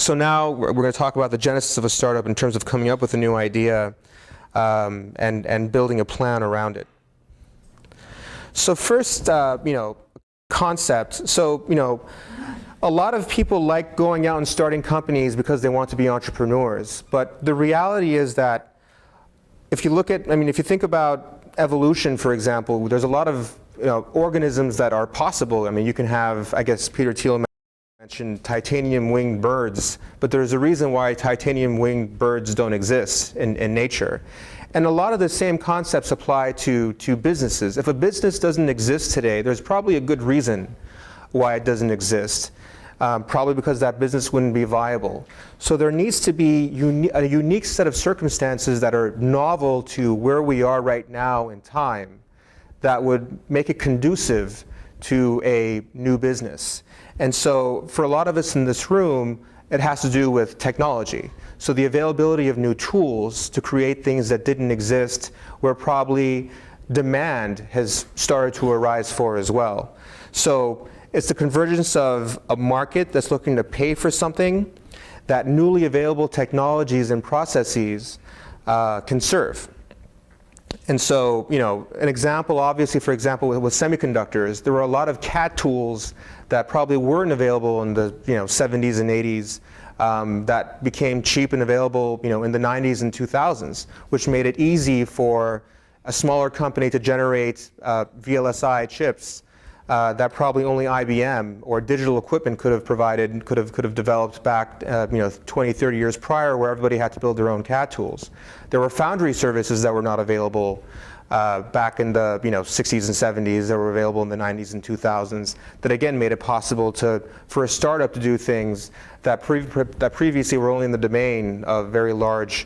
So now we're going to talk about the genesis of a startup in terms of coming up with a new idea and building a plan around it. So first, concept. So, a lot of people like going out and starting companies because they want to be entrepreneurs. But the reality is that if you look at, if you think about evolution, for example, there's a lot of organisms that are possible. You can have, I guess Peter Thiel mentioned titanium-winged birds, but there's a reason why titanium-winged birds don't exist in nature. And a lot of the same concepts apply to businesses. If a business doesn't exist today, there's probably a good reason why it doesn't exist. Probably because that business wouldn't be viable. So there needs to be a unique set of circumstances that are novel to where we are right now in time that would make it conducive to a new business. And so for a lot of us in this room, it has to do with technology. So the availability of new tools to create things that didn't exist, where probably demand has started to arise for as well. So it's the convergence of a market that's looking to pay for something that newly available technologies and processes can serve. And so, an example, obviously, for example, with semiconductors, there were a lot of CAD tools that probably weren't available in the 70s and 80s that became cheap and available in the 90s and 2000s, which made it easy for a smaller company to generate VLSI chips that probably only IBM or digital equipment could have provided, could have developed back 20, 30 years prior, where everybody had to build their own CAD tools. There were foundry services that were not available back in the 60s and 70s, that were available in the 90s and 2000s, that again made it possible for a startup to do things that previously were only in the domain of very large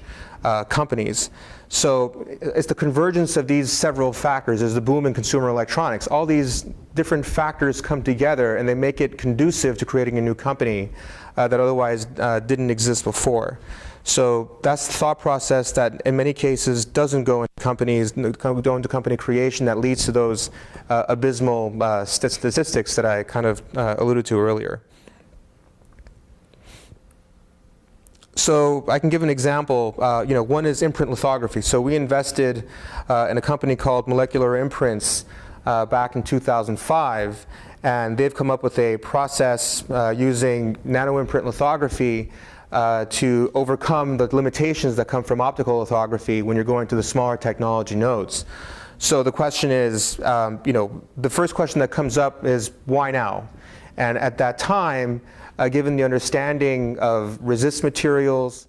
companies. So it's the convergence of these several factors. There's the boom in consumer electronics. All these different factors come together and they make it conducive to creating a new company that otherwise didn't exist before. So that's the thought process that in many cases doesn't go into companies, go into company creation, that leads to those abysmal statistics that I kind of alluded to earlier. So I can give an example. One is Imprint lithography. So we invested in a company called Molecular Imprints back in 2005, and they've come up with a process using nano-imprint lithography to overcome the limitations that come from optical lithography when you're going to the smaller technology nodes. So the question is, the first question that comes up is, why now? And at that time, given the understanding of resist materials,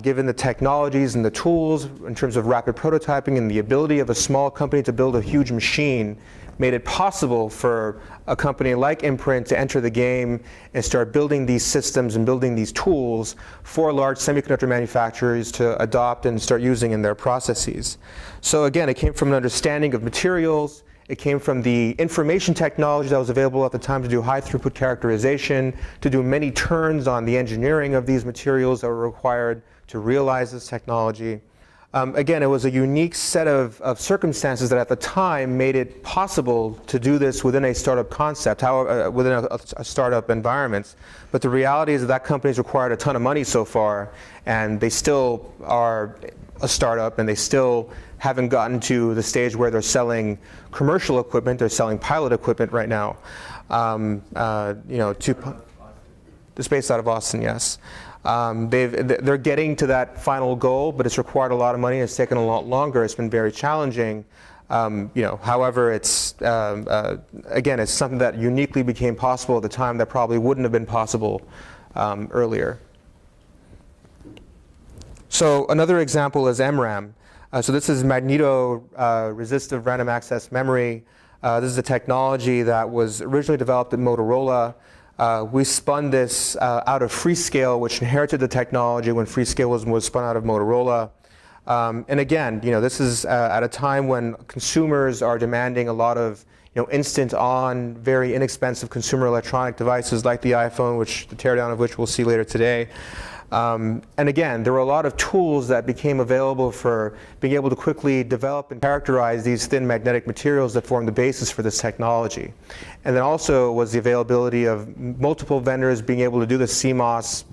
given the technologies and the tools in terms of rapid prototyping and the ability of a small company to build a huge machine, made it possible for a company like Imprint to enter the game and start building these systems and building these tools for large semiconductor manufacturers to adopt and start using in their processes. So again, it came from an understanding of materials. It came from the information technology that was available at the time to do high throughput characterization, to do many turns on the engineering of these materials that were required to realize this technology. Again, it was a unique set of circumstances that at the time made it possible to do this within a startup concept, within a startup environment. But the reality is that companies required a ton of money so far, and they still are a startup, and they still haven't gotten to the stage where they're selling commercial equipment. They're selling pilot equipment right now. It's based out of Austin, yes. They're getting to that final goal, but it's required a lot of money. It's taken a lot longer. It's been very challenging. However, it's again, it's something that uniquely became possible at the time that probably wouldn't have been possible earlier. So another example is MRAM. So this is magneto-resistive random access memory. This is a technology that was originally developed at Motorola. We spun this out of Freescale, which inherited the technology when Freescale was spun out of Motorola. And again, this is at a time when consumers are demanding a lot of instant-on, very inexpensive consumer electronic devices like the iPhone, which the teardown of which we'll see later today. And again, there were a lot of tools that became available for being able to quickly develop and characterize these thin magnetic materials that form the basis for this technology. And then also was the availability of multiple vendors being able to do the CMOS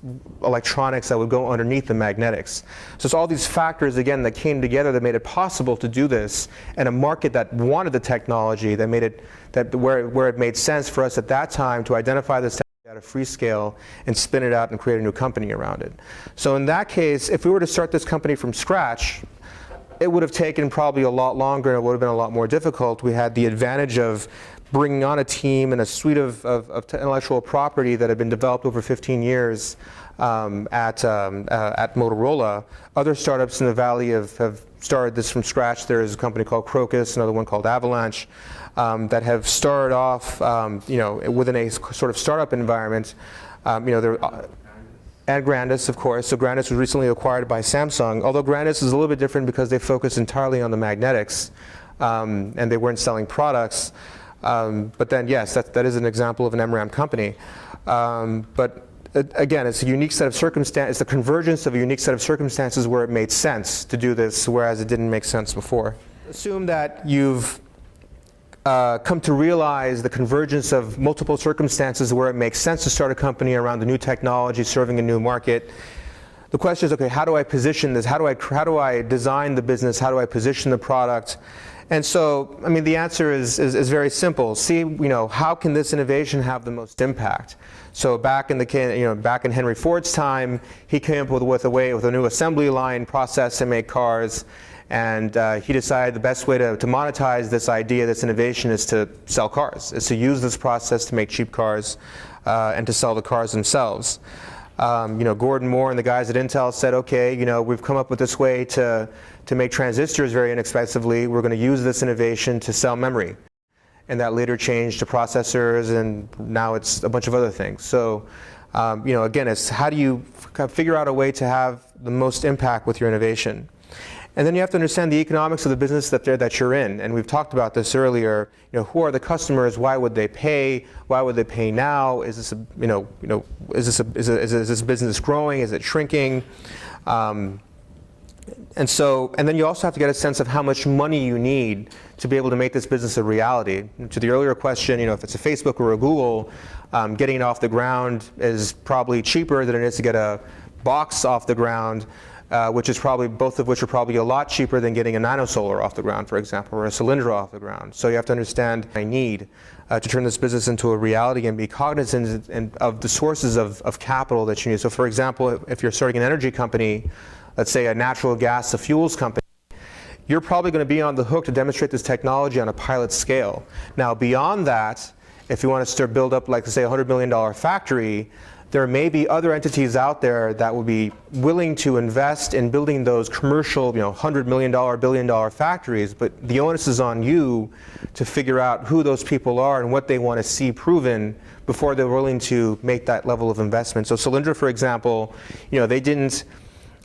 electronics that would go underneath the magnetics. So it's all these factors, again, that came together that made it possible to do this in a market that wanted the technology, that made it, where it made sense for us at that time to identify this at a free scale and spin it out and create a new company around it. So in that case, if we were to start this company from scratch, it would have taken probably a lot longer and it would have been a lot more difficult. We had the advantage of bringing on a team and a suite of intellectual property that had been developed over 15 years at Motorola. Other startups in the Valley have started this from scratch. There is a company called Crocus, another one called Avalanche, that have started off, within a sort of startup environment. And Grandis, of course. So Grandis was recently acquired by Samsung, although Grandis is a little bit different because they focus entirely on the magnetics, and they weren't selling products. But then, yes, that is an example of an MRAM company. But again, it's a unique set of circumstances. It's the convergence of a unique set of circumstances where it made sense to do this, whereas it didn't make sense before. Assume that you've come to realize the convergence of multiple circumstances where it makes sense to start a company around a new technology serving a new market. The question is, okay, how do I position this? How do I design the business? How do I position the product? And so, I mean, the answer is very simple. See, how can this innovation have the most impact? So back in Henry Ford's time, he came up with a new assembly line process to make cars. And he decided the best way to monetize this idea, this innovation, is to sell cars, is to use this process to make cheap cars and to sell the cars themselves. Gordon Moore and the guys at Intel said, okay, we've come up with this way to make transistors very inexpensively. We're going to use this innovation to sell memory. And that later changed to processors, and now it's a bunch of other things. So, again, it's how do you figure out a way to have the most impact with your innovation? And then you have to understand the economics of the business that you're in. And we've talked about this earlier. Who are the customers? Why would they pay? Why would they pay now? Is this is this business growing? Is it shrinking? And then you also have to get a sense of how much money you need to be able to make this business a reality. To the earlier question, if it's a Facebook or a Google, getting it off the ground is probably cheaper than it is to get a box off the ground. Both of which are probably a lot cheaper than getting a nanosolar off the ground, for example, or a Cylindra off the ground. So you have to understand I need to turn this business into a reality and be cognizant of the sources of capital that you need. So for example, if you're starting an energy company, let's say a natural gas, a fuels company, you're probably going to be on the hook to demonstrate this technology on a pilot scale. Now beyond that, if you want to build up, like, say, a $100 million factory, there may be other entities out there that will be willing to invest in building those commercial, $100 million, billion-dollar factories, but the onus is on you to figure out who those people are and what they want to see proven before they're willing to make that level of investment. So Cylindra, for example,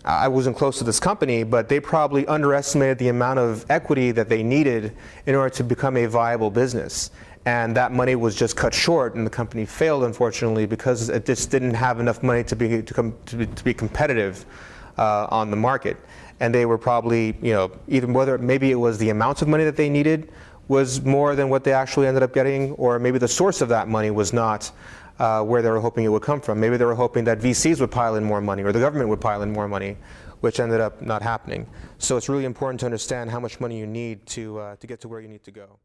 I wasn't close to this company, but they probably underestimated the amount of equity that they needed in order to become a viable business. And that money was just cut short, and the company failed, unfortunately, because it just didn't have enough money to be competitive on the market. And they were probably, even whether maybe it was the amount of money that they needed was more than what they actually ended up getting, or maybe the source of that money was not where they were hoping it would come from. Maybe they were hoping that VCs would pile in more money, or the government would pile in more money, which ended up not happening. So it's really important to understand how much money you need to get to where you need to go.